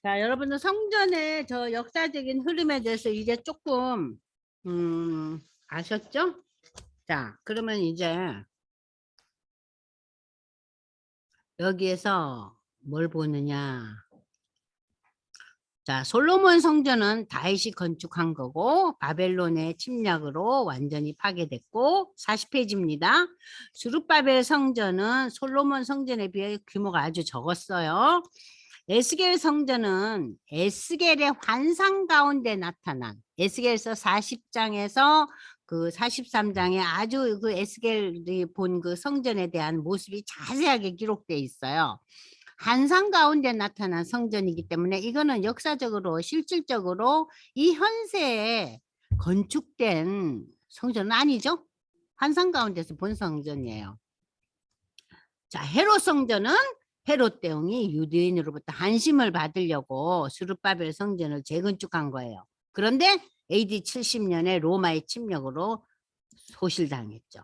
자, 여러분들 성전의 저 역사적인 흐름에 대해서 이제 조금 아셨죠? 자, 그러면 이제 여기에서 뭘 보느냐? 자, 솔로몬 성전은 다윗이 건축한 거고 바벨론의 침략으로 완전히 파괴됐고 40페이지입니다. 스룹바벨 성전은 솔로몬 성전에 비해 규모가 아주 적었어요. 에스겔 성전은 에스겔의 환상 가운데 나타난 에스겔서 40장에서 그 43장에 아주 그 에스겔이 본 그 성전에 대한 모습이 자세하게 기록되어 있어요. 환상 가운데 나타난 성전이기 때문에 이거는 역사적으로 실질적으로 이 현세에 건축된 성전은 아니죠. 환상 가운데서 본 성전이에요. 자, 헤롯 성전은 헤롯 대왕이 유대인으로부터 한심을 받으려고 스룹바벨 성전을 재건축한 거예요. 그런데 AD 70년에 로마의 침략으로 소실당했죠.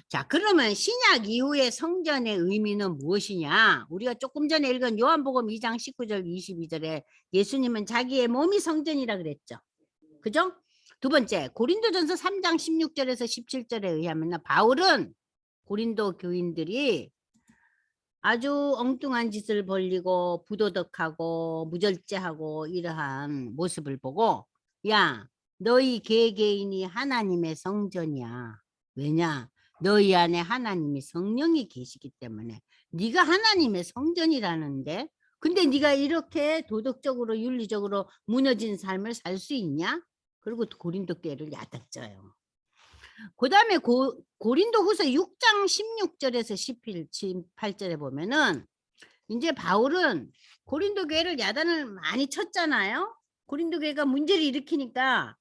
자, 그러면 신약 이후의 성전의 의미는 무엇이냐? 우리가 조금 전에 읽은 요한복음 2장 19절 22절에 예수님은 자기의 몸이 성전이라 그랬죠. 그죠? 두 번째, 고린도전서 3장 16절에서 17절에 의하면 바울은 고린도 교인들이 아주 엉뚱한 짓을 벌리고 부도덕하고 무절제하고 이러한 모습을 보고 야, 너희 개개인이 하나님의 성전이야. 왜냐? 너희 안에 하나님이 성령이 계시기 때문에 네가 하나님의 성전이라는데 근데 네가 이렇게 도덕적으로 윤리적으로 무너진 삶을 살 수 있냐? 그리고 고린도 교회를 야단쳐요. 그 다음에 고린도 후서 6장 16절에서 18절에 보면은 이제 바울은 고린도 교회를 야단을 많이 쳤잖아요. 고린도 교회가 문제를 일으키니까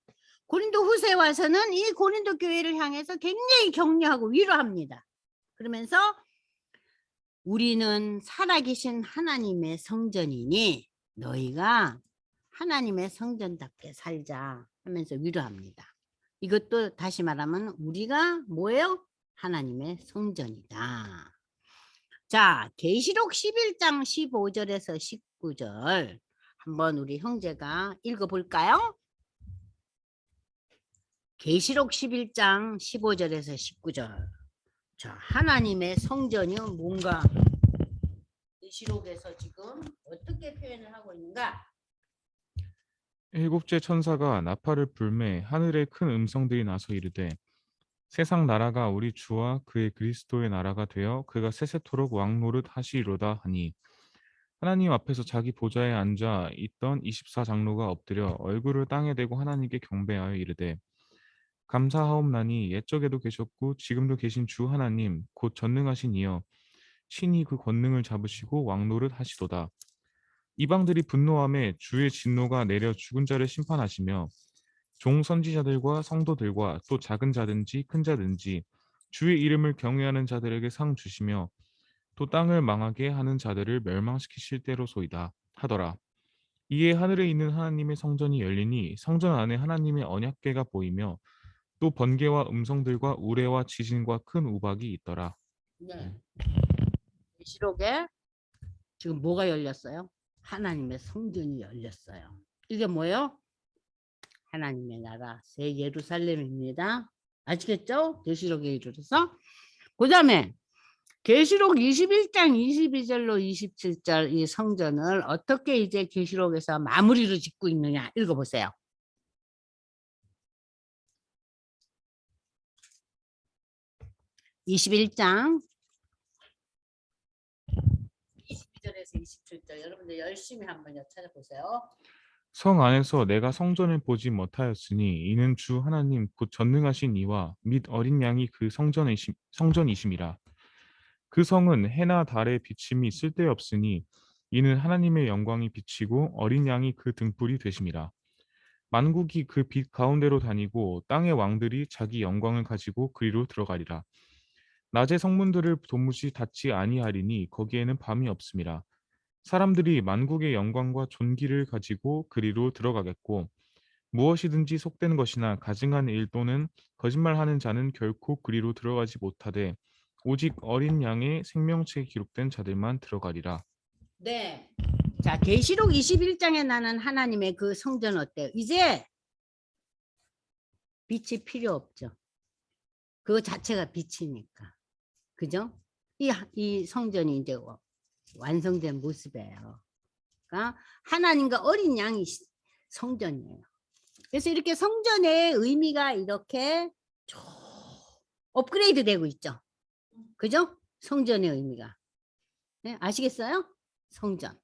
고린도 후서에 와서는 이 고린도 교회를 향해서 굉장히 격려하고 위로합니다. 그러면서 우리는 살아계신 하나님의 성전이니 너희가 하나님의 성전답게 살자 하면서 위로합니다. 이것도 다시 말하면 우리가 뭐예요? 하나님의 성전이다. 자, 계시록 11장 15절에서 19절 한번 우리 형제가 읽어볼까요? 계시록 11장 15절에서 19절. 자, 하나님의 성전이 뭔가 계시록에서 지금 어떻게 표현을 하고 있는가? 일곱째 천사가 나팔을 불매 하늘에 큰 음성들이 나서 이르되 세상 나라가 우리 주와 그의 그리스도의 나라가 되어 그가 세세토록 왕노릇 하시리로다 하니 하나님 앞에서 자기 보좌에 앉아 있던 24장로가 엎드려 얼굴을 땅에 대고 하나님께 경배하여 이르되 감사하옵나니 옛적에도 계셨고 지금도 계신 주 하나님 곧 전능하신 이여 신이 그 권능을 잡으시고 왕노릇 하시도다. 이방들이 분노함에 주의 진노가 내려 죽은 자를 심판하시며 종 선지자들과 성도들과 또 작은 자든지 큰 자든지 주의 이름을 경외하는 자들에게 상 주시며 또 땅을 망하게 하는 자들을 멸망시키실 때로소이다 하더라. 이에 하늘에 있는 하나님의 성전이 열리니 성전 안에 하나님의 언약궤가 보이며 또 번개와 음성들과 우레와 지진과 큰 우박이 있더라. 네. 계시록에 지금 뭐가 열렸어요? 하나님의 성전이 열렸어요. 이게 뭐예요? 하나님의 나라 새 예루살렘입니다. 아시겠죠? 계시록에 이르러서 그 다음에 계시록 21장 22절로 27절 이 성전을 어떻게 이제 계시록에서 마무리를 짓고 있느냐 읽어보세요. 21장 22절에서 27절 여러분들 열심히 한번 찾아보세요. 성 안에서 내가 성전을 보지 못하였으니 이는 주 하나님 곧 전능하신 이와 및 어린 양이 그 성전이심이라. 그 성은 해나 달의 비침이 쓸데없으니 이는 하나님의 영광이 비치고 어린 양이 그 등불이 되심이라. 만국이 그 빛 가운데로 다니고 땅의 왕들이 자기 영광을 가지고 그리로 들어가리라. 낮의 성문들을 도무지 닫지 아니하리니 거기에는 밤이 없음이라. 사람들이 만국의 영광과 존귀를 가지고 그리로 들어가겠고 무엇이든지 속된 것이나 가증한 일 또는 거짓말하는 자는 결코 그리로 들어가지 못하되 오직 어린 양의 생명책에 기록된 자들만 들어가리라. 네. 자, 계시록 21장에 나는 하나님의 그 성전 어때요? 이제 빛이 필요 없죠. 그거 자체가 빛이니까. 그죠? 이 성전이 이제 완성된 모습이에요. 그러니까 하나님과 어린 양이 성전이에요. 그래서 이렇게 성전의 의미가 이렇게 쭉 업그레이드 되고 있죠. 그죠? 성전의 의미가. 네, 아시겠어요? 성전.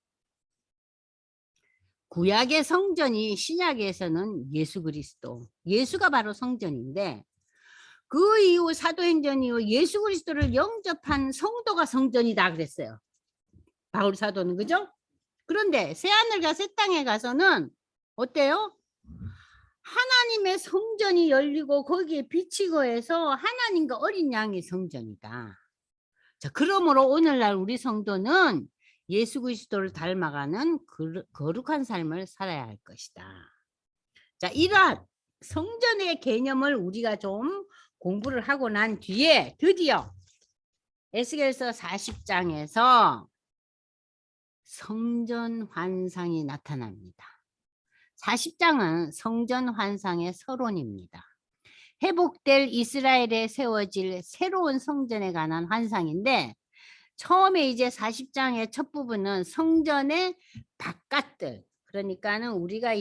구약의 성전이 신약에서는 예수 그리스도. 예수가 바로 성전인데 그 이후 사도행전 이후 예수 그리스도를 영접한 성도가 성전이다 그랬어요. 바울 사도는. 그죠? 그런데 새하늘과 새 땅에 가서는 어때요? 하나님의 성전이 열리고 거기에 빛이 거해서 하나님과 어린 양의 성전이다. 자, 그러므로 오늘날 우리 성도는 예수 그리스도를 닮아가는 거룩한 삶을 살아야 할 것이다. 자, 이러한 성전의 개념을 우리가 좀 공부를 하고 난 뒤에 드디어 에스겔서 40장에서 성전 환상이 나타납니다. 40장은 성전 환상의 서론입니다. 회복될 이스라엘에 세워질 새로운 성전에 관한 환상인데 처음에 이제 40장의 첫 부분은 성전의 바깥들, 그러니까는 우리가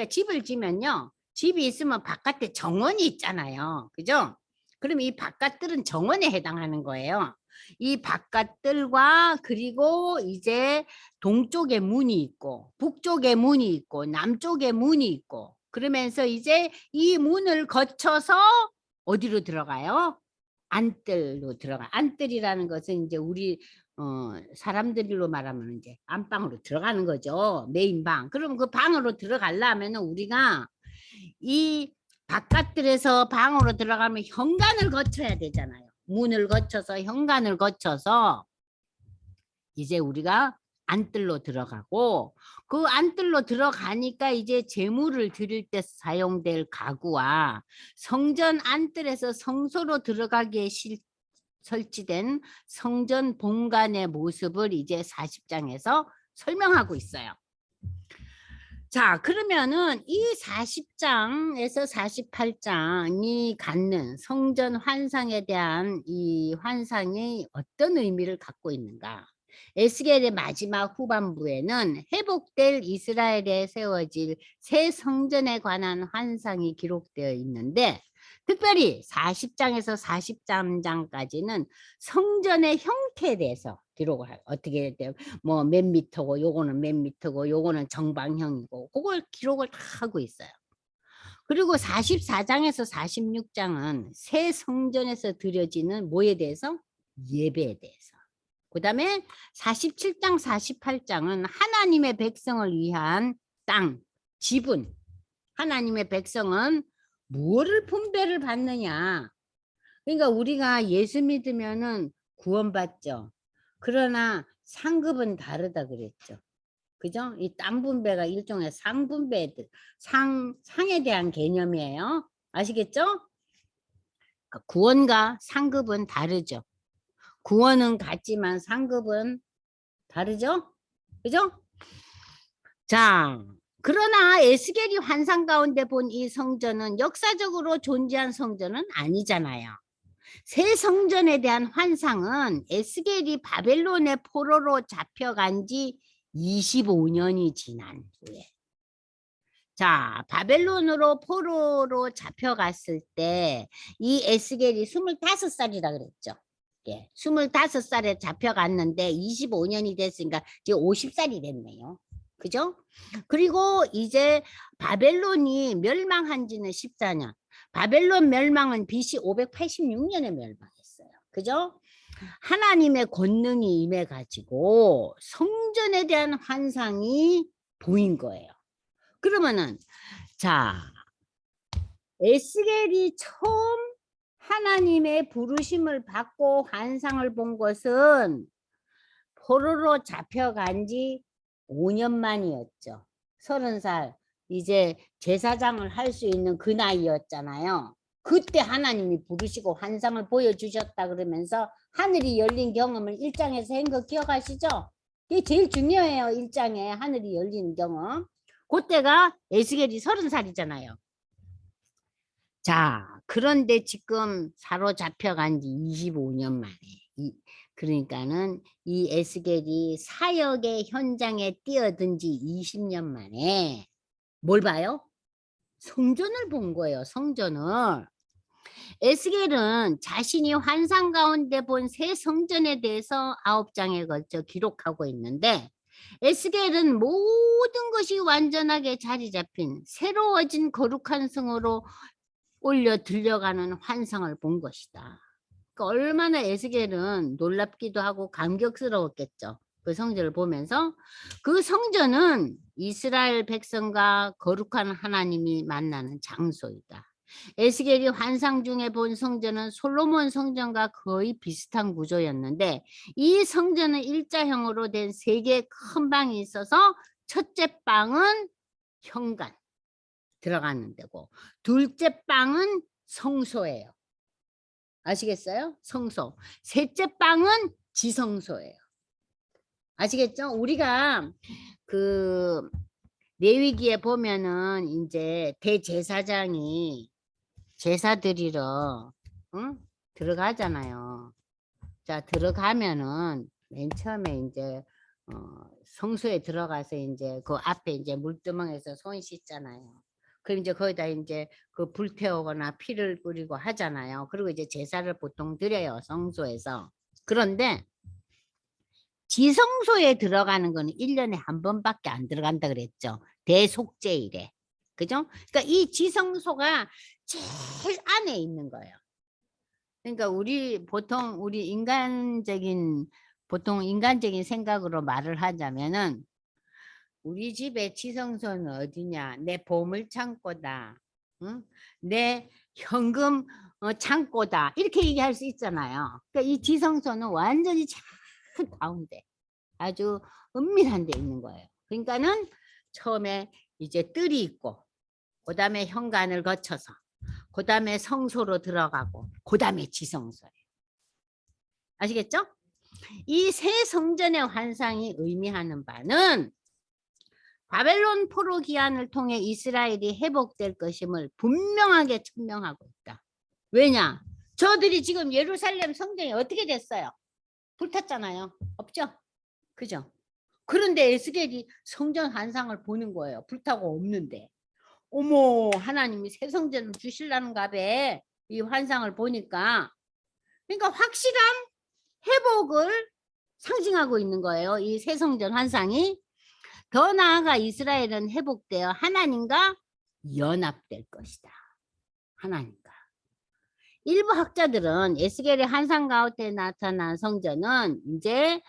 집을 지면요, 집이 있으면 바깥에 정원이 있잖아요. 그죠? 그럼 이 바깥들은 정원에 해당하는 거예요. 이 바깥들과 그리고 이제 동쪽에 문이 있고 북쪽에 문이 있고 남쪽에 문이 있고 그러면서 이제 이 문을 거쳐서 어디로 들어가요? 안뜰로 들어가. 안뜰이라는 것은 이제 우리 사람들로 말하면 이제 안방으로 들어가는 거죠. 메인 방. 그럼 그 방으로 들어가려면 우리가 이 바깥들에서 방으로 들어가면 현관을 거쳐야 되잖아요. 문을 거쳐서 현관을 거쳐서 이제 우리가 안뜰로 들어가고 그 안뜰로 들어가니까 이제 제물을 드릴 때 사용될 가구와 성전 안뜰에서 성소로 들어가기에 설치된 성전 본관의 모습을 이제 40장에서 설명하고 있어요. 자, 그러면은 이 40장에서 48장이 갖는 성전 환상에 대한 이 환상이 어떤 의미를 갖고 있는가? 에스겔의 마지막 후반부에는 회복될 이스라엘에 세워질 새 성전에 관한 환상이 기록되어 있는데 특별히 40장에서 43장까지는 성전의 형태에 대해서 기록을 해요. 어떻게 돼요? 뭐 몇 미터고 요거는 몇 미터고 요거는 정방형이고 그걸 기록을 다 하고 있어요. 그리고 44장에서 46장은 새 성전에서 드려지는 뭐에 대해서? 예배에 대해서. 그 다음에 47장, 48장은 하나님의 백성을 위한 땅, 지분. 하나님의 백성은 뭐를 분배를 받느냐. 그러니까 우리가 예수 믿으면은 구원받죠. 그러나 상급은 다르다 그랬죠. 그죠? 이 땅 분배가 일종의 상에 대한 개념이에요. 아시겠죠? 구원과 상급은 다르죠. 구원은 같지만 상급은 다르죠? 그죠? 자, 그러나 에스겔이 환상 가운데 본 이 성전은 역사적으로 존재한 성전은 아니잖아요. 새 성전에 대한 환상은 에스겔이 바벨론의 포로로 잡혀간 지 25년이 지난 후에. 자, 바벨론으로 포로로 잡혀갔을 때 이 에스겔이 25살이라 그랬죠. 예, 25살에 잡혀갔는데 25년이 됐으니까 이제 50살이 됐네요. 그죠? 그리고 이제 바벨론이 멸망한 지는 14년. 바벨론 멸망은 BC 586년에 멸망했어요. 그죠? 하나님의 권능이 임해가지고 성전에 대한 환상이 보인 거예요. 그러면은 자, 에스겔이 처음 하나님의 부르심을 받고 환상을 본 것은 포로로 잡혀간 지 5년 만이었죠. 30살 이제 제사장을 할 수 있는 그 나이였잖아요. 그때 하나님이 부르시고 환상을 보여주셨다 그러면서 하늘이 열린 경험을 1장에서 한 거 기억하시죠? 이게 제일 중요해요. 1장에 하늘이 열리는 경우. 그때가 에스겔이 30살이잖아요. 자, 그런데 지금 사로잡혀간 지 25년 만에. 그러니까는 이 에스겔이 사역의 현장에 뛰어든 지 20년 만에 뭘 봐요? 성전을 본 거예요. 성전을. 에스겔은 자신이 환상 가운데 본 새 성전에 대해서 9장에 걸쳐 기록하고 있는데 에스겔은 모든 것이 완전하게 자리 잡힌 새로워진 거룩한 성으로 올려 들려가는 환상을 본 것이다. 그러니까 얼마나 에스겔은 놀랍기도 하고 감격스러웠겠죠. 그 성전을 보면서 그 성전은 이스라엘 백성과 거룩한 하나님이 만나는 장소이다. 에스겔이 환상 중에 본 성전은 솔로몬 성전과 거의 비슷한 구조였는데 이 성전은 일자형으로 된 3개의 큰 방이 있어서 첫째 방은 현관 들어가는 데고 둘째 방은 성소예요. 아시겠어요? 성소. 셋째 방은 지성소예요. 아시겠죠? 우리가 그 레위기에 보면은 이제 대제사장이 제사 드리러 응? 들어가잖아요. 자, 들어가면은 맨 처음에 이제 성소에 들어가서 이제 그 앞에 이제 물두멍에서 손 씻잖아요. 그럼 이제 거기다 이제 그 불태우거나 피를 뿌리고 하잖아요. 그리고 이제 제사를 보통 드려요, 성소에서. 그런데 지성소에 들어가는 거는 1년에 한 번밖에 안 들어간다 그랬죠. 대속죄일에. 그죠? 그러니까 이 지성소가 제일 안에 있는 거예요. 그러니까 우리 보통 인간적인 생각으로 말을 하자면은 우리 집의 지성소는 어디냐? 내 보물 창고다. 응? 내 현금 창고다. 이렇게 얘기할 수 있잖아요. 그러니까 이 지성소는 완전히 참 가운데 아주 은밀한 데 있는 거예요. 그러니까는 처음에 이제 뜰이 있고 그다음에 현관을 거쳐서 그다음에 성소로 들어가고 그다음에 지성소예요. 아시겠죠? 이 새 성전의 환상이 의미하는 바는 바벨론 포로 기한을 통해 이스라엘이 회복될 것임을 분명하게 증명하고 있다. 왜냐? 저들이 지금 예루살렘 성전이 어떻게 됐어요? 불탔잖아요. 없죠? 그죠? 그런데 에스겔이 성전 환상을 보는 거예요. 불타고 없는데. 어머, 하나님이 새 성전을 주실라는가 봐. 이 환상을 보니까. 그러니까 확실한 회복을 상징하고 있는 거예요. 이 새 성전 환상이. 더 나아가 이스라엘은 회복되어 하나님과 연합될 것이다. 하나님과. 일부 학자들은 에스겔의 환상 가운데 나타난 성전은 이제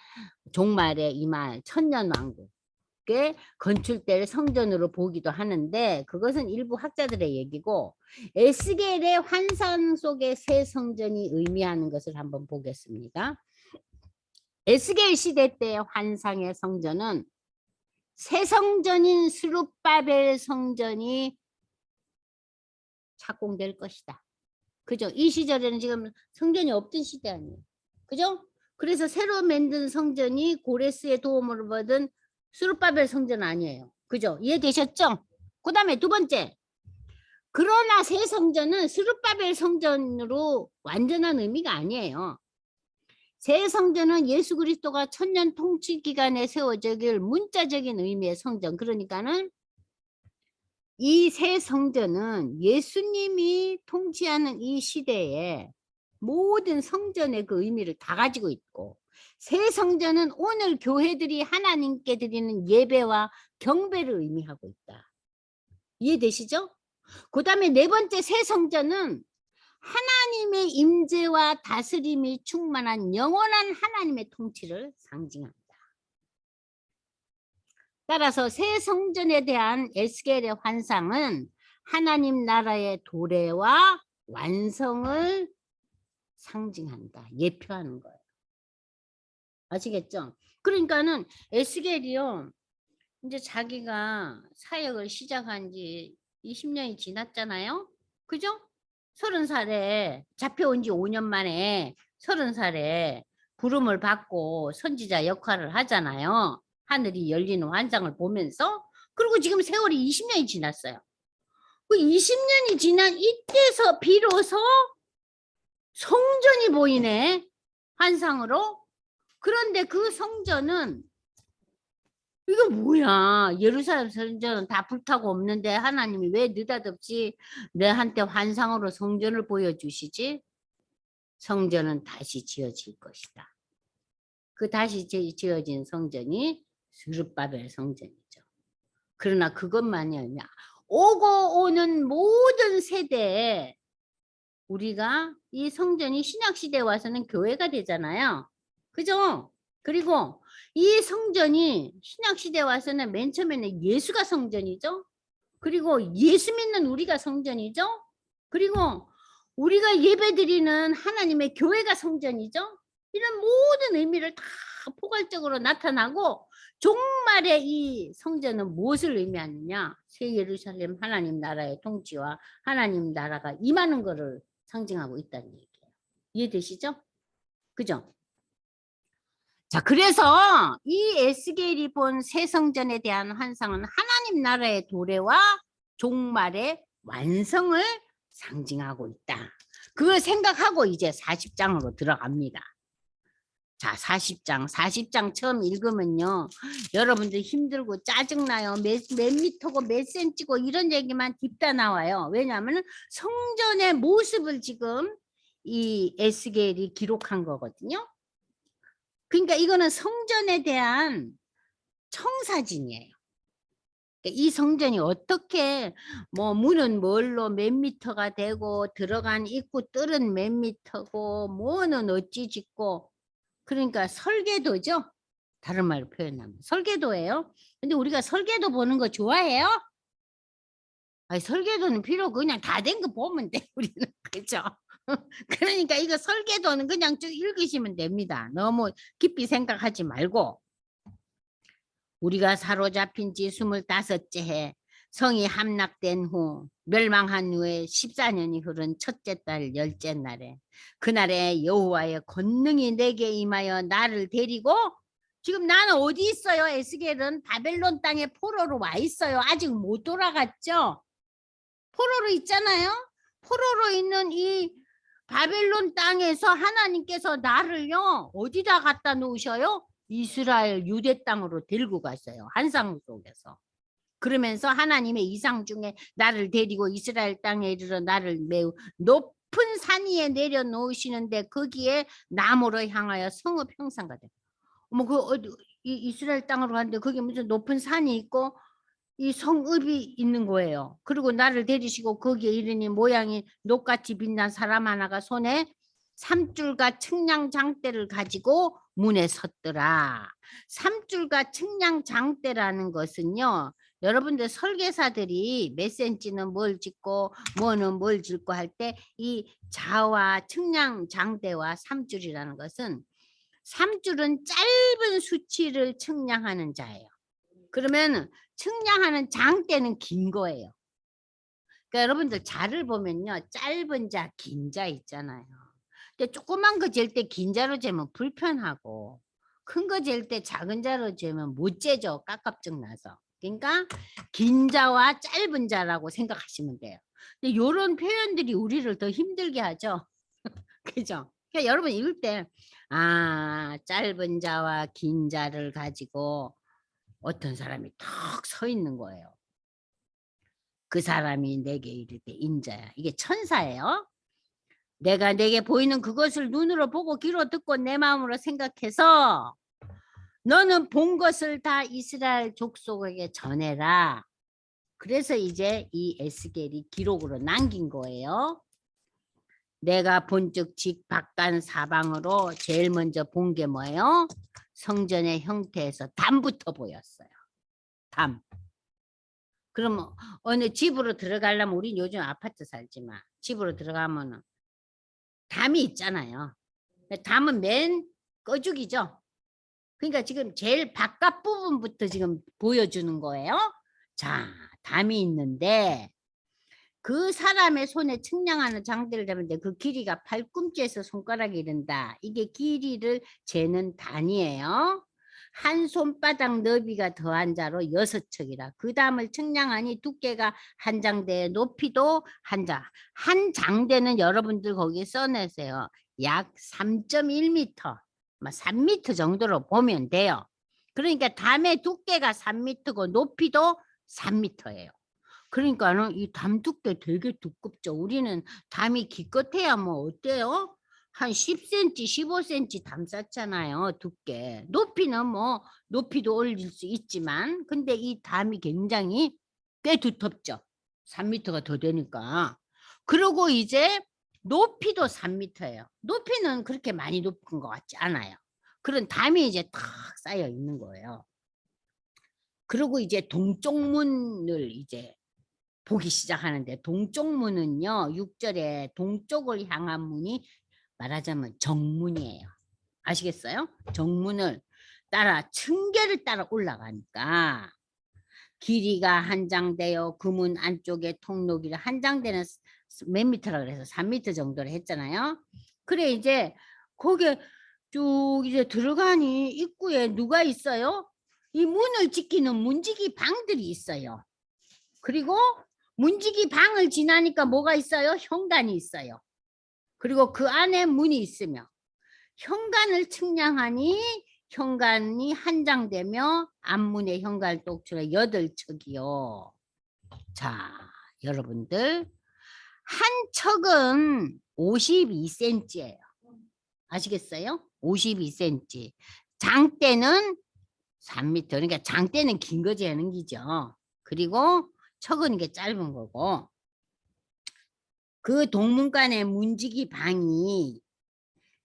종말의 이말 천년 왕국의 건축될 성전으로 보기도 하는데 그것은 일부 학자들의 얘기고 에스겔의 환상 속의 새 성전이 의미하는 것을 한번 보겠습니다. 에스겔 시대 때의 환상의 성전은 새 성전인 스룹바벨 성전이 착공될 것이다. 그죠? 이 시절에는 지금 성전이 없던 시대 아니에요. 그죠? 그래서 새로 만든 성전이 고레스의 도움을 받은 스룹바벨 성전 아니에요. 그죠? 이해되셨죠? 그 다음에 두 번째. 그러나 새 성전은 스룹바벨 성전으로 완전한 의미가 아니에요. 새 성전은 예수 그리스도가 천년 통치 기간에 세워지길 문자적인 의미의 성전. 그러니까는 이 새 성전은 예수님이 통치하는 이 시대에 모든 성전의 그 의미를 다 가지고 있고 새 성전은 오늘 교회들이 하나님께 드리는 예배와 경배를 의미하고 있다. 이해되시죠? 그 다음에 네 번째 새 성전은 하나님의 임재와 다스림이 충만한 영원한 하나님의 통치를 상징합니다. 따라서 새 성전에 대한 에스겔의 환상은 하나님 나라의 도래와 완성을 상징한다. 예표하는 거예요. 아시겠죠? 그러니까는 에스겔이요. 이제 자기가 사역을 시작한 지 20년이 지났잖아요. 그죠? 30살에 잡혀온 지 5년 만에 30살에 부름을 받고 선지자 역할을 하잖아요. 하늘이 열리는 환상을 보면서. 그리고 지금 세월이 20년이 지났어요. 그 20년이 지난 이때서 비로소 성전이 보이네. 환상으로. 그런데 그 성전은 이거 뭐야? 예루살렘 성전은 다 불타고 없는데 하나님이 왜 느닷없이 내한테 환상으로 성전을 보여주시지? 성전은 다시 지어질 것이다. 그 다시 지어진 성전이 스룹바벨 성전이죠. 그러나 그것만이 아니야. 오고 오는 모든 세대에 우리가 이 성전이 신약시대에 와서는 교회가 되잖아요. 그죠? 그리고 이 성전이 신약시대에 와서는 맨 처음에는 예수가 성전이죠. 그리고 예수 믿는 우리가 성전이죠. 그리고 우리가 예배드리는 하나님의 교회가 성전이죠. 이런 모든 의미를 다 포괄적으로 나타나고 종말의 이 성전은 무엇을 의미하느냐? 새 예루살렘 하나님 나라의 통치와 하나님 나라가 임하는 것을 상징하고 있다는 얘기예요. 이해되시죠? 그죠? 자, 그래서 이 에스겔이 본 새 성전에 대한 환상은 하나님 나라의 도래와 종말의 완성을 상징하고 있다. 그걸 생각하고 이제 40장으로 들어갑니다. 자, 40장 처음 읽으면요. 여러분들 힘들고 짜증나요. 몇 미터고 몇 센치고 이런 얘기만 딥다 나와요. 왜냐하면 성전의 모습을 지금 이 에스겔이 기록한 거거든요. 그러니까 이거는 성전에 대한 청사진이에요. 이 성전이 어떻게 뭐 문은 뭘로 몇 미터가 되고 들어간 입구 뜰은 몇 미터고 뭐는 어찌 짓고 그러니까 설계도죠. 다른 말로 표현하면 설계도예요. 근데 우리가 설계도 보는 거 좋아해요? 아니, 설계도는 필요 없고 그냥 다 된 거 보면 돼 우리는. 그죠? 그러니까 이거 설계도는 그냥 쭉 읽으시면 됩니다. 너무 깊이 생각하지 말고. 우리가 사로잡힌 지 25째 해 성이 함락된 후 멸망한 후에 14년이 흐른 첫째 달 10째 날에 그날에 여호와의 권능이 내게 임하여 나를 데리고 지금 나는 어디 있어요? 에스겔은 바벨론 땅에 포로로 와 있어요. 아직 못 돌아갔죠? 포로로 있잖아요. 포로로 있는 이 바벨론 땅에서 하나님께서 나를요 어디다 갖다 놓으셔요? 이스라엘 유대 땅으로 데리고 갔어요. 환상 속에서. 그러면서 하나님의 이상 중에 나를 데리고 이스라엘 땅에 이르러 나를 매우 높은 산 위에 내려놓으시는데 거기에 나무로 향하여 성읍 형상가 돼. 이스라엘 땅으로 갔는데 거기 무슨 높은 산이 있고 이 성읍이 있는 거예요. 그리고 나를 데리시고 거기에 이르니 모양이 녹같이 빛난 사람 하나가 손에 삼줄과 측량 장대를 가지고 문에 섰더라. 삼줄과 측량 장대라는 것은요. 여러분들 설계사들이 몇 센치는 뭘 짓고 뭐는 뭘 짓고 할 때 이 자와 측량 장대와 삼줄이라는 것은 삼줄은 짧은 수치를 측량하는 자예요. 그러면 측량하는 장대는 긴 거예요. 그러니까 여러분들 자를 보면요. 짧은 자, 긴 자 있잖아요. 근데 조그만 거 잴 때 긴 자로 재면 불편하고 큰 거 잴 때 작은 자로 재면 못 재죠. 깝깝증 나서. 그러니까 긴 자와 짧은 자라고 생각하시면 돼요. 근데 이런 표현들이 우리를 더 힘들게 하죠. 그죠? 그러니까 여러분 읽을 때 짧은 자와 긴 자를 가지고 어떤 사람이 턱 서 있는 거예요. 그 사람이 내게 이르되 인자야. 이게 천사예요. 내가 내게 보이는 그것을 눈으로 보고 귀로 듣고 내 마음으로 생각해서 너는 본 것을 다 이스라엘 족속에게 전해라. 그래서 이제 이 에스겔이 기록으로 남긴 거예요. 내가 본즉 직박간 사방으로 제일 먼저 본 게 뭐예요? 성전의 형태에서 담부터 보였어요. 담. 그러면 어느 집으로 들어가려면 우린 요즘 아파트 살지만 집으로 들어가면 담이 있잖아요. 담은 맨 꺼죽이죠. 그러니까 지금 제일 바깥 부분부터 지금 보여주는 거예요. 자, 담이 있는데 그 사람의 손에 측량하는 장대를 잡는데 그 길이가 팔꿈치에서 손가락에 이른다. 이게 길이를 재는 단위예요. 한 손바닥 너비가 더한 자로 6척이라. 그 다음을 측량하니 두께가 한 장대, 높이도 한 장. 한 장대는 여러분들 거기에 써내세요. 약 3.1m, 3m 정도로 보면 돼요. 그러니까 담의 두께가 3m고 높이도 3m예요. 그러니까는 이 담 두께 되게 두껍죠. 우리는 담이 기껏해야 뭐 어때요? 한 10cm, 15cm 담 쌓잖아요. 두께. 높이는 뭐 높이도 올릴 수 있지만 근데 이 담이 굉장히 꽤 두텁죠. 3m가 더 되니까. 그리고 이제 높이도 3m예요. 높이는 그렇게 많이 높은 것 같지 않아요. 그런 담이 이제 탁 쌓여 있는 거예요. 그리고 이제 동쪽 문을 이제 보기 시작하는데 동쪽 문은요. 6절에 동쪽을 향한 문이 말하자면 정문이에요. 아시겠어요? 정문을 따라 층계를 따라 올라가니까 길이가 한 장대요. 그 문 안쪽에 통로 길이 한 장대는 몇 미터라 그래서 3m 정도를 했잖아요. 그래 이제 거기에 쭉 이제 들어가니 입구에 누가 있어요? 이 문을 지키는 문지기 방들이 있어요. 그리고 문지기 방을 지나니까 뭐가 있어요? 현관이 있어요. 그리고 그 안에 문이 있으며 현관을 측량하니 현관이 한 장 되며 앞문의 현관 똑수가 8척이요. 자, 여러분들 한 척은 52cm예요. 아시겠어요? 52cm. 장대는 3m. 그러니까 장대는 긴 거 재는 기죠. 그리고 척은 게 짧은 거고. 그 동문간의 문지기 방이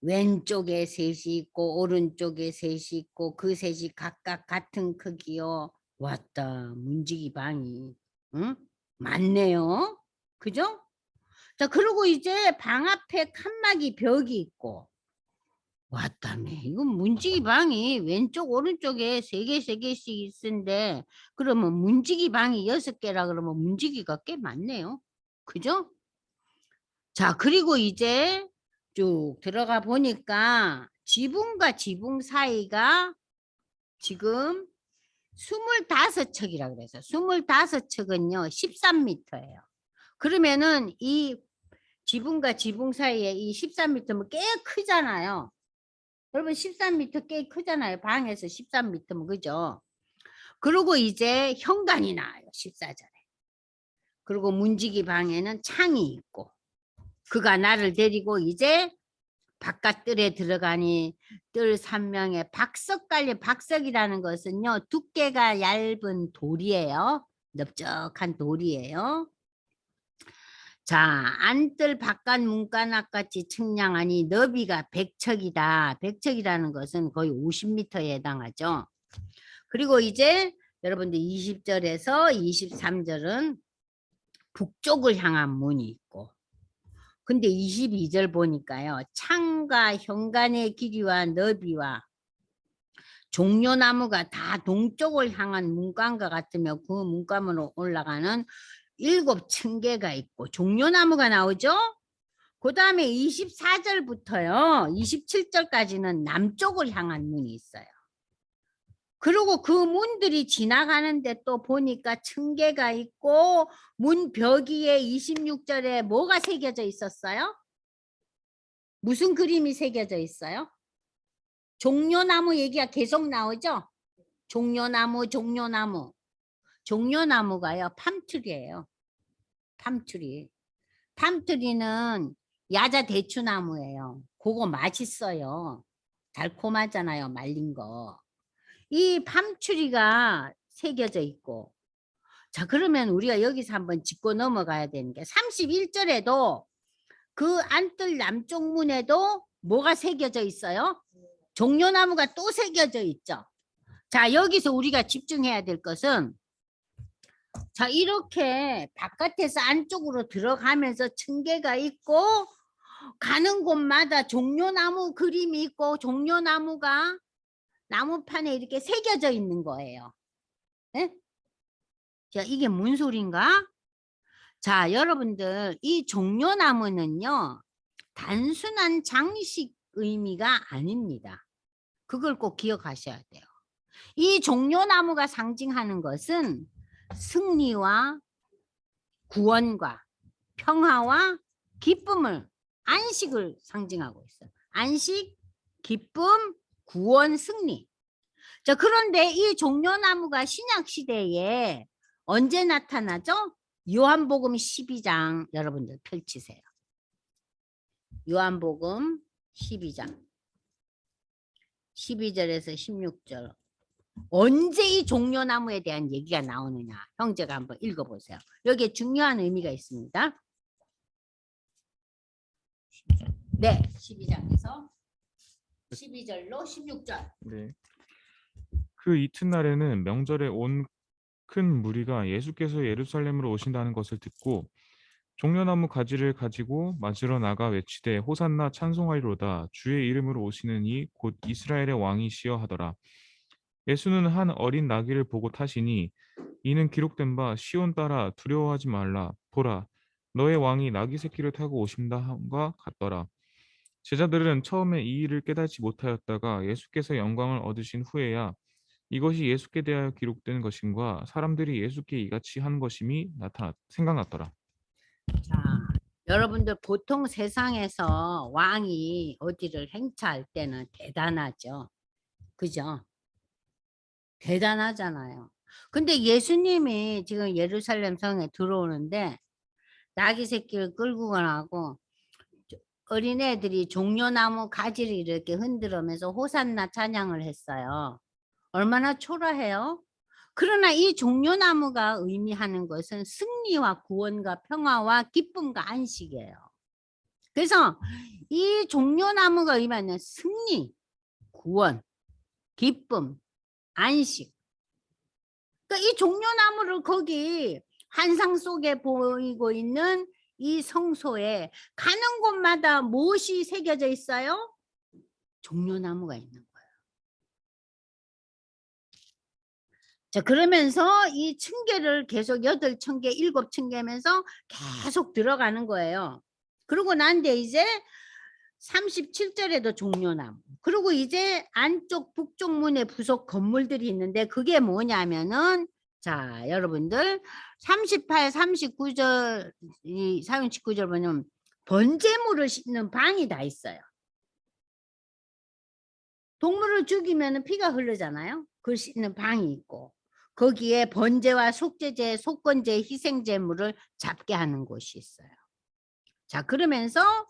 왼쪽에 셋이 있고 오른쪽에 셋이 있고 그 셋이 각각 같은 크기요. 왔다 문지기 방이 응? 많네요. 그죠? 자 그리고 이제 방 앞에 칸막이 벽이 있고 왔다며 이건 문지기 방이 왼쪽 오른쪽에 3개 있는데 그러면 문지기 방이 6개라 그러면 문지기가 꽤 많네요. 그죠? 자 그리고 이제 쭉 들어가 보니까 지붕과 지붕 사이가 지금 25척이라 그래서 25척은요 13m예요. 그러면은 이 지붕과 지붕 사이에 이 13m면 꽤 크잖아요. 여러분 13m 꽤 크잖아요. 방에서 13m면 그죠? 그리고 이제 현관이 나와요. 14절에. 그리고 문지기 방에는 창이 있고 그가 나를 데리고 이제 바깥뜰에 들어가니 뜰 3명의 박석 깔린 박석이라는 것은요 두께가 얇은 돌이에요. 넓적한 돌이에요. 자 안뜰 바깥 문간악 같이 측량하니 너비가 100척이다. 100척이라는 것은 거의 50m에 해당하죠. 그리고 이제 여러분들 20절에서 23절은 북쪽을 향한 문이 있고 근데 22절 보니까요. 창과 현관의 길이와 너비와 종려나무가 다 동쪽을 향한 문간과 같으며 그 문간으로 올라가는 7층계가 있고 종려나무가 나오죠. 그 다음에 24절부터요. 27절까지는 남쪽을 향한 문이 있어요. 그리고 그 문들이 지나가는데 또 보니까 층계가 있고 문 벽위에 26절에 뭐가 새겨져 있었어요? 무슨 그림이 새겨져 있어요? 종려나무 얘기가 계속 나오죠? 종려나무. 종려나무가요. 팜트리예요. 팜트리. 팜트리는 야자 대추나무예요. 그거 맛있어요. 달콤하잖아요. 말린 거. 이 팜트리가 새겨져 있고 자 그러면 우리가 여기서 한번 짚고 넘어가야 되는 게 31절에도 그 안뜰 남쪽 문에도 뭐가 새겨져 있어요? 종려나무가 또 새겨져 있죠. 자 여기서 우리가 집중해야 될 것은 자 이렇게 바깥에서 안쪽으로 들어가면서 층계가 있고 가는 곳마다 종려나무 그림이 있고 종려나무가 나무판에 이렇게 새겨져 있는 거예요. 네? 자, 이게 뭔 소린가? 자, 여러분들 이 종려나무는요. 단순한 장식 의미가 아닙니다. 그걸 꼭 기억하셔야 돼요. 이 종려나무가 상징하는 것은 승리와 구원과 평화와 기쁨을, 안식을 상징하고 있어요. 안식, 기쁨, 구원, 승리. 자, 그런데 이 종려나무가 신약 시대에 언제 나타나죠? 요한복음 12장 여러분들 펼치세요. 요한복음 12장 12절에서 16절. 언제 이 종려나무에 대한 얘기가 나오느냐? 형제가 한번 읽어보세요. 여기에 중요한 의미가 있습니다. 네, 12장에서 12절로 16절. 네. 그 이튿날에는 명절에 온 큰 무리가 예수께서 예루살렘으로 오신다는 것을 듣고 종려나무 가지를 가지고 맞으러 나가 외치되 호산나 찬송하리로다 주의 이름으로 오시는 이 곧 이스라엘의 왕이시여 하더라. 예수는 한 어린 나귀를 보고 타시니 이는 기록된 바 시온 따라 두려워하지 말라 보라 너의 왕이 나귀 새끼를 타고 오신다 함과 같더라. 제자들은 처음에 이 일을 깨닫지 못하였다가 예수께서 영광을 얻으신 후에야 이것이 예수께 대하여 기록된 것임과 사람들이 예수께 이같이 한 것임이 생각났더라. 자, 여러분들 보통 세상에서 왕이 어디를 행차할 때는 대단하죠. 그죠? 대단하잖아요. 근데 예수님이 지금 예루살렘 성에 들어오는데 나귀 새끼를 끌고 가고 어린애들이 종려나무 가지를 이렇게 흔들으면서 호산나 찬양을 했어요. 얼마나 초라해요? 그러나 이 종려나무가 의미하는 것은 승리와 구원과 평화와 기쁨과 안식이에요. 그래서 이 종려나무가 의미하는 승리, 구원, 기쁨, 안식. 그러니까 이 종려나무를 거기 환상 속에 보이고 있는 이 성소에 가는 곳마다 무엇이 새겨져 있어요? 종려나무가 있는 거예요. 자, 그러면서 이 층계를 계속 8층계, 7층계 하면서 계속 들어가는 거예요. 그러고 난데 이제 37절에도 종려나무. 그리고 이제 안쪽 북쪽 문에 부속 건물들이 있는데 그게 뭐냐면은 자, 여러분들 38, 39절, 39절 보면 번제물을 씻는 방이 다 있어요. 동물을 죽이면 피가 흐르잖아요. 그걸 씻는 방이 있고 거기에 번제와 속죄제, 속건제, 희생제물을 잡게 하는 곳이 있어요. 자, 그러면서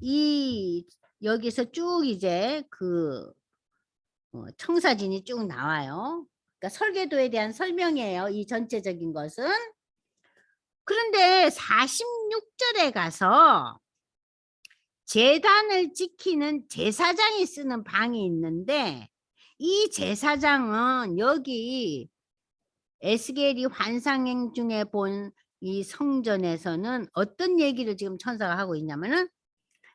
이 여기서 쭉 이제 그 청사진이 쭉 나와요. 그러니까 설계도에 대한 설명이에요. 이 전체적인 것은. 그런데 46절에 가서 제단을 지키는 제사장이 쓰는 방이 있는데 이 제사장은 여기 에스겔이 환상행 중에 본 이 성전에서는 어떤 얘기를 지금 천사가 하고 있냐면은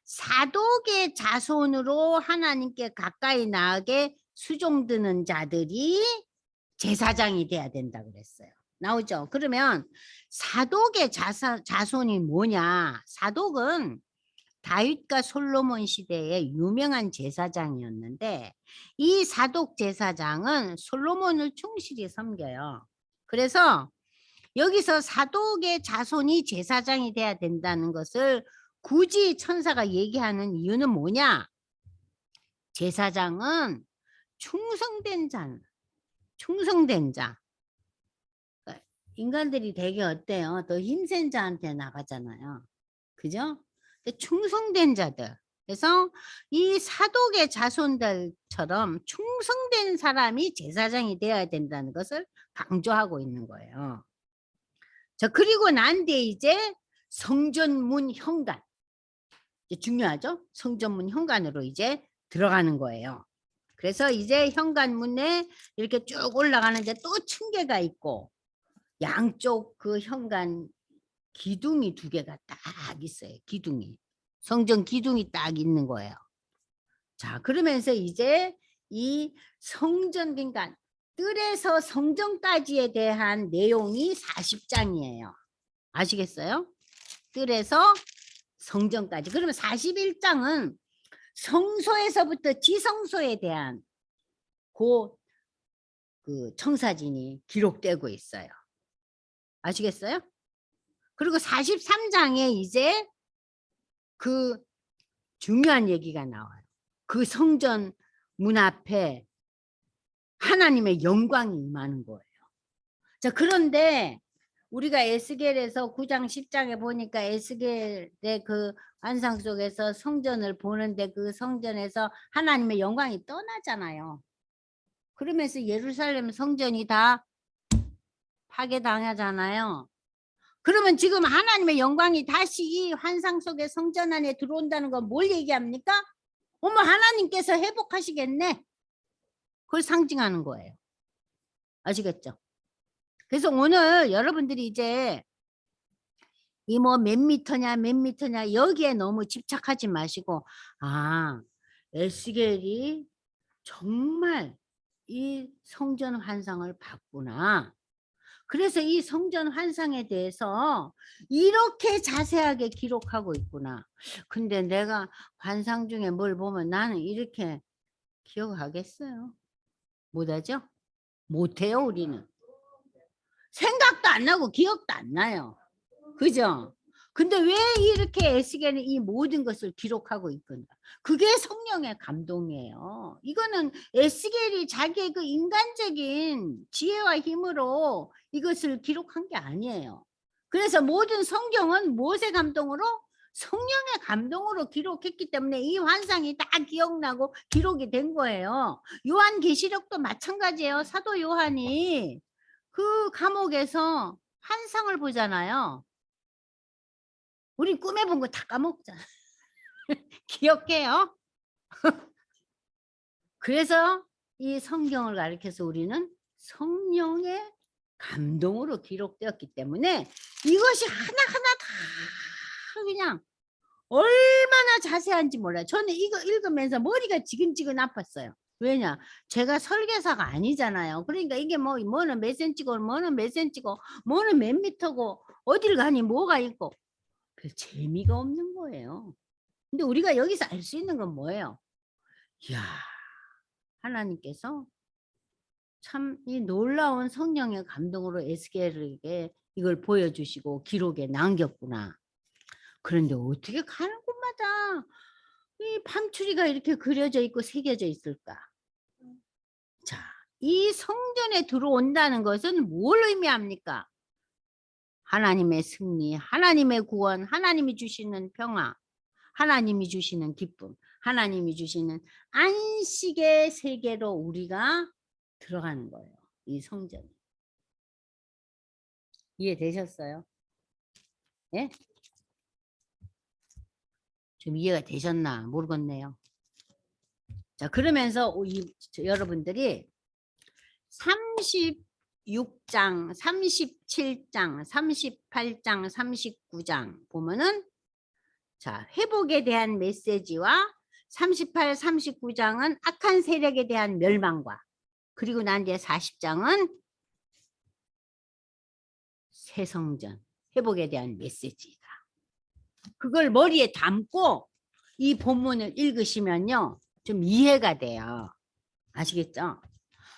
사독의 자손으로 하나님께 가까이 나가게 수종드는 자들이 제사장이 돼야 된다 그랬어요. 나오죠? 그러면 사독의 자손이 뭐냐? 사독은 다윗과 솔로몬 시대의 유명한 제사장이었는데 이 사독 제사장은 솔로몬을 충실히 섬겨요. 그래서 여기서 사독의 자손이 제사장이 돼야 된다는 것을 굳이 천사가 얘기하는 이유는 뭐냐? 제사장은 충성된 자, 충성된 자. 그러니까 인간들이 되게 어때요? 더 힘센 자한테 나가잖아요. 그죠? 충성된 자들. 그래서 이 사독의 자손들처럼 충성된 사람이 제사장이 되어야 된다는 것을 강조하고 있는 거예요. 자, 그리고 난 뒤에 이제 성전문 현관. 중요하죠? 성전문 현관으로 이제 들어가는 거예요. 그래서 이제 현관문에 이렇게 쭉 올라가는데 또 층계가 있고 양쪽 그 현관 기둥이 2개가 딱 있어요. 기둥이. 성전 기둥이 딱 있는 거예요. 자, 그러면서 이제 이 성전 그러니까 뜰에서 성전까지에 대한 내용이 40장이에요. 아시겠어요? 뜰에서 성전까지. 그러면 41장은 성소에서부터 지성소에 대한 그 청사진이 기록되고 있어요. 아시겠어요? 그리고 43장에 이제 그 중요한 얘기가 나와요. 그 성전 문 앞에 하나님의 영광이 임하는 거예요. 자, 그런데 우리가 에스겔에서 9장 10장에 보니까 에스겔의 그 환상 속에서 성전을 보는데 그 성전에서 하나님의 영광이 떠나잖아요. 그러면서 예루살렘 성전이 다 파괴당하잖아요. 그러면 지금 하나님의 영광이 다시 이 환상 속의 성전 안에 들어온다는 건 뭘 얘기합니까? 어머, 하나님께서 회복하시겠네. 그걸 상징하는 거예요. 아시겠죠? 그래서 오늘 여러분들이 이제 이 뭐 몇 미터냐 여기에 너무 집착하지 마시고, 아, 에스겔이 정말 이 성전 환상을 봤구나. 그래서 이 성전 환상에 대해서 이렇게 자세하게 기록하고 있구나. 근데 내가 환상 중에 뭘 보면 나는 이렇게 기억하겠어요? 못하죠? 못해요, 우리는. 생각도 안 나고 기억도 안 나요. 그죠? 근데 왜 이렇게 에스겔은 이 모든 것을 기록하고 있구나. 그게 성령의 감동이에요. 이거는 에스겔이 자기의 그 인간적인 지혜와 힘으로 이것을 기록한 게 아니에요. 그래서 모든 성경은 무엇의 감동으로? 성령의 감동으로 기록했기 때문에 이 환상이 다 기억나고 기록이 된 거예요. 요한계시록도 마찬가지예요. 사도 요한이 그 감옥에서 환상을 보잖아요. 우리 꿈에 본 거 다 까먹잖아. 기억해요? 그래서 이 성경을 가리켜서 우리는 성령의 감동으로 기록되었기 때문에 이것이 하나하나 다 그냥 얼마나 자세한지 몰라요. 저는 이거 읽으면서 머리가 지근지근 아팠어요. 왜냐? 제가 설계사가 아니잖아요. 그러니까 이게 뭐는 몇 센치고 뭐는 몇 센치고 뭐는 몇 미터고 어딜 가니 뭐가 있고 별 재미가 없는 거예요. 근데 우리가 여기서 알 수 있는 건 뭐예요? 이야, 하나님께서 참 이 놀라운 성령의 감동으로 에스겔에게 이걸 보여주시고 기록에 남겼구나. 그런데 어떻게 가는 곳마다 이 밤추리가 이렇게 그려져 있고 새겨져 있을까? 자, 이 성전에 들어온다는 것은 뭘 의미합니까? 하나님의 승리, 하나님의 구원, 하나님이 주시는 평화, 하나님이 주시는 기쁨, 하나님이 주시는 안식의 세계로 우리가 들어가는 거예요. 이 성전이. 이해되셨어요? 예? 좀 이해가 되셨나 모르겠네요. 자, 그러면서 여러분들이 36장, 37장, 38장, 39장 보면은 자, 회복에 대한 메시지와 38, 39장은 악한 세력에 대한 멸망과 그리고 난 뒤에 40장은 새 성전, 회복에 대한 메시지다. 그걸 머리에 담고 이 본문을 읽으시면요. 좀 이해가 돼요. 아시겠죠?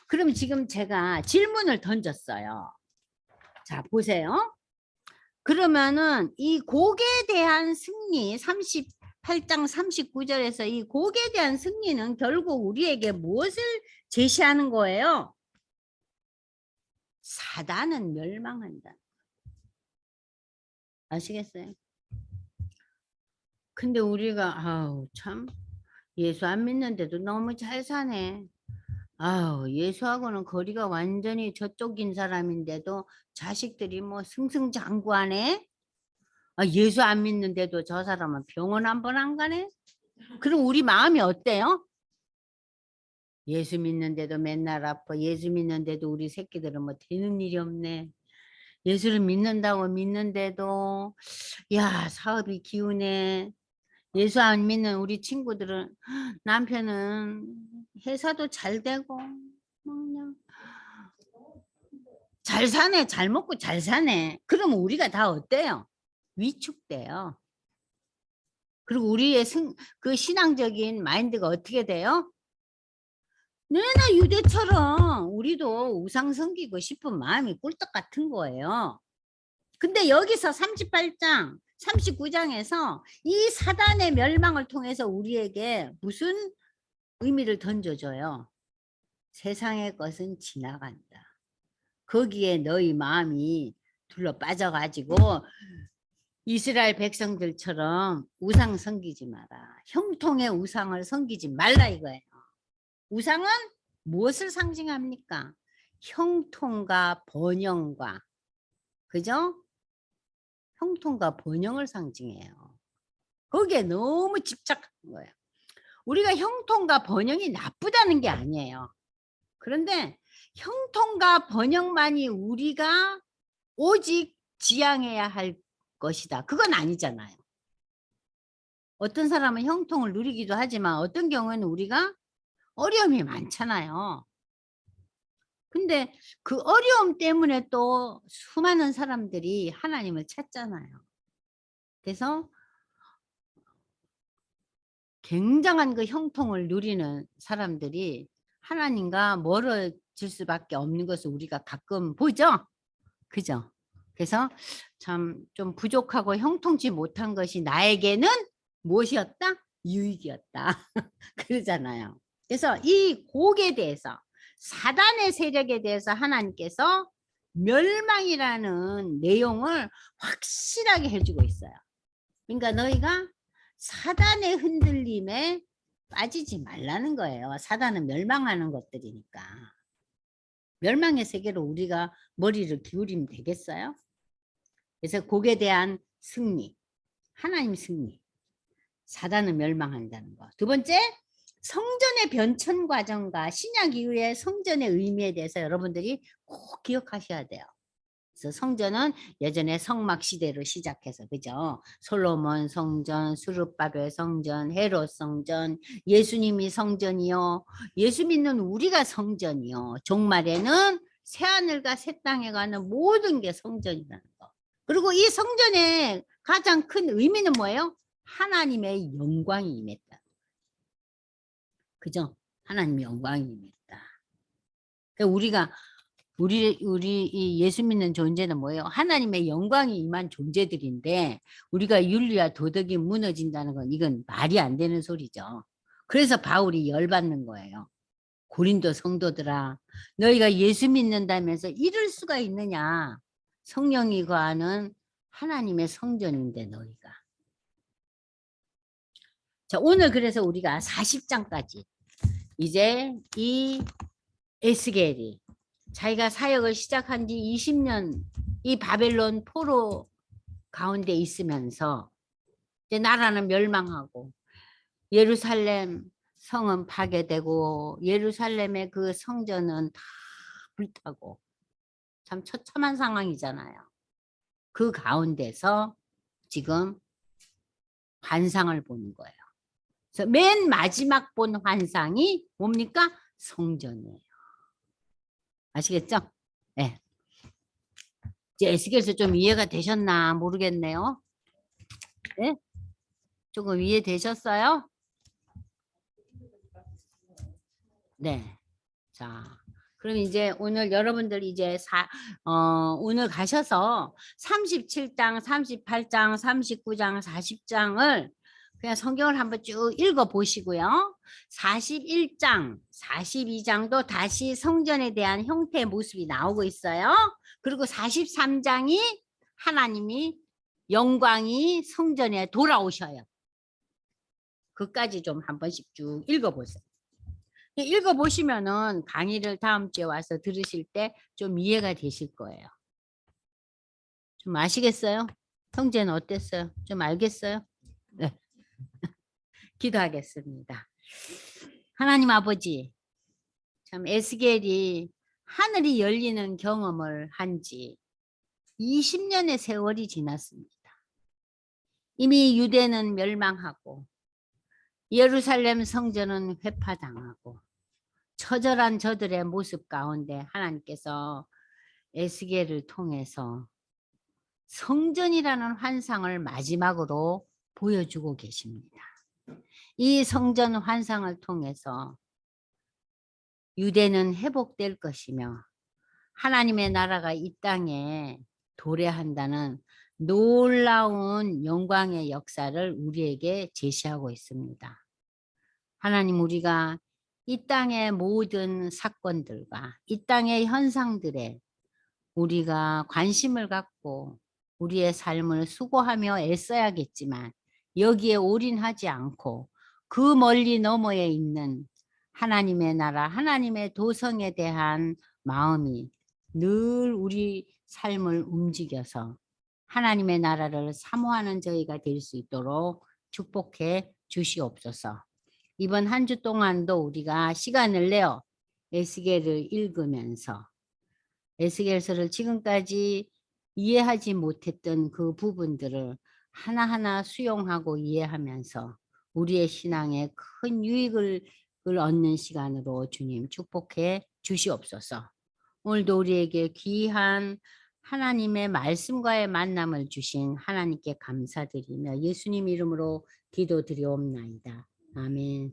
그럼 지금 제가 질문을 던졌어요. 자, 보세요. 그러면은 이 곡에 대한 승리 38장 39절에서 이 곡에 대한 승리는 결국 우리에게 무엇을 제시하는 거예요? 사단은 멸망한다. 아시겠어요? 근데 우리가 아우 참 예수 안 믿는데도 너무 잘 사네. 아우 예수하고는 거리가 완전히 저쪽인 사람인데도 자식들이 뭐 승승장구하네. 아, 예수 안 믿는데도 저 사람은 병원 한 번 안 가네. 그럼 우리 마음이 어때요? 예수 믿는데도 맨날 아파. 예수 믿는데도 우리 새끼들은 뭐 되는 일이 없네. 예수를 믿는다고 믿는데도 야 사업이 기우네. 예수 안 믿는 우리 친구들은 남편은 회사도 잘 되고 뭐 그냥 잘 사네, 잘 먹고 잘 사네. 그러면 우리가 다 어때요? 위축돼요. 그리고 우리의 그 신앙적인 마인드가 어떻게 돼요? 내나 유대처럼 우리도 우상 섬기고 싶은 마음이 꿀떡 같은 거예요. 근데 여기서 38장, 39장에서 이 사단의 멸망을 통해서 우리에게 무슨 의미를 던져줘요? 세상의 것은 지나간다. 거기에 너희 마음이 둘러 빠져가지고 이스라엘 백성들처럼 우상 섬기지 마라. 형통의 우상을 섬기지 말라 이거예요. 우상은 무엇을 상징합니까? 형통과 번영과, 그죠? 형통과 번영을 상징해요. 거기에 너무 집착한 거예요. 우리가 형통과 번영이 나쁘다는 게 아니에요. 그런데 형통과 번영만이 우리가 오직 지향해야 할 것이다. 그건 아니잖아요. 어떤 사람은 형통을 누리기도 하지만 어떤 경우에는 우리가 어려움이 많잖아요. 근데 그 어려움 때문에 또 수많은 사람들이 하나님을 찾잖아요. 그래서 굉장한 그 형통을 누리는 사람들이 하나님과 멀어질 수밖에 없는 것을 우리가 가끔 보죠. 그죠? 그래서 참 좀 부족하고 형통치 못한 것이 나에게는 무엇이었다? 유익이었다. 그러잖아요. 그래서 이 곡에 대해서 사단의 세력에 대해서 하나님께서 멸망이라는 내용을 확실하게 해주고 있어요. 그러니까 너희가 사단의 흔들림에 빠지지 말라는 거예요. 사단은 멸망하는 것들이니까. 멸망의 세계로 우리가 머리를 기울이면 되겠어요? 그래서 곡에 대한 승리, 하나님 승리, 사단은 멸망한다는 거. 두 번째, 성전의 변천 과정과 신약 이후의 성전의 의미에 대해서 여러분들이 꼭 기억하셔야 돼요. 그래서 성전은 예전에 성막 시대로 시작해서, 그죠? 솔로몬 성전, 수르바벨 성전, 헤롯 성전, 예수님이 성전이요, 예수 믿는 우리가 성전이요, 종말에는 새하늘과 새 땅에 가는 모든 게 성전이라는 거. 그리고 이 성전의 가장 큰 의미는 뭐예요? 하나님의 영광이 임했다. 그죠? 하나님의 영광이 임했다. 그러니까 우리 이 예수 믿는 존재는 뭐예요? 하나님의 영광이 임한 존재들인데 우리가 윤리와 도덕이 무너진다는 건 이건 말이 안 되는 소리죠. 그래서 바울이 열받는 거예요. 고린도 성도들아, 너희가 예수 믿는다면서 이럴 수가 있느냐? 성령이 거하는 하나님의 성전인데 너희가. 자, 오늘 그래서 우리가 40장까지 이제 이 에스겔이 자기가 사역을 시작한 지 20년 이 바벨론 포로 가운데 있으면서 이제 나라는 멸망하고 예루살렘 성은 파괴되고 예루살렘의 그 성전은 다 불타고 참 처참한 상황이잖아요. 그 가운데서 지금 환상을 보는 거예요. 그래서 맨 마지막 본 환상이 뭡니까? 성전이에요. 아시겠죠? 네. 이제 에스겔에서 좀 이해가 되셨나 모르겠네요. 네? 조금 이해되셨어요? 네. 자, 그럼 이제 오늘 여러분들 이제 오늘 가셔서 37장, 38장, 39장, 40장을 그냥 성경을 한번 쭉 읽어 보시고요. 41장, 42장도 다시 성전에 대한 형태의 모습이 나오고 있어요. 그리고 43장이 하나님이 영광이 성전에 돌아오셔요. 그까지 좀 한 번씩 쭉 읽어 보세요. 읽어 보시면은 강의를 다음 주에 와서 들으실 때 좀 이해가 되실 거예요. 좀 아시겠어요? 형제는 어땠어요? 좀 알겠어요? 네. 기도하겠습니다. 하나님 아버지, 참 에스겔이 하늘이 열리는 경험을 한 지 20년의 세월이 지났습니다. 이미 유대는 멸망하고 예루살렘 성전은 회파당하고 처절한 저들의 모습 가운데 하나님께서 에스겔을 통해서 성전이라는 환상을 마지막으로 보여주고 계십니다. 이 성전 환상을 통해서 유대는 회복될 것이며 하나님의 나라가 이 땅에 도래한다는 놀라운 영광의 역사를 우리에게 제시하고 있습니다. 하나님, 우리가 이 땅의 모든 사건들과 이 땅의 현상들에 우리가 관심을 갖고 우리의 삶을 수고하며 애써야겠지만 여기에 올인하지 않고 그 멀리 너머에 있는 하나님의 나라, 하나님의 도성에 대한 마음이 늘 우리 삶을 움직여서 하나님의 나라를 사모하는 저희가 될 수 있도록 축복해 주시옵소서. 이번 한 주 동안도 우리가 시간을 내어 에스겔을 읽으면서 에스겔서를 지금까지 이해하지 못했던 그 부분들을 하나하나 수용하고 이해하면서 우리의 신앙에 큰 유익을 얻는 시간으로 주님 축복해 주시옵소서. 오늘도 우리에게 귀한 하나님의 말씀과의 만남을 주신 하나님께 감사드리며 예수님 이름으로 기도드리옵나이다. 아멘.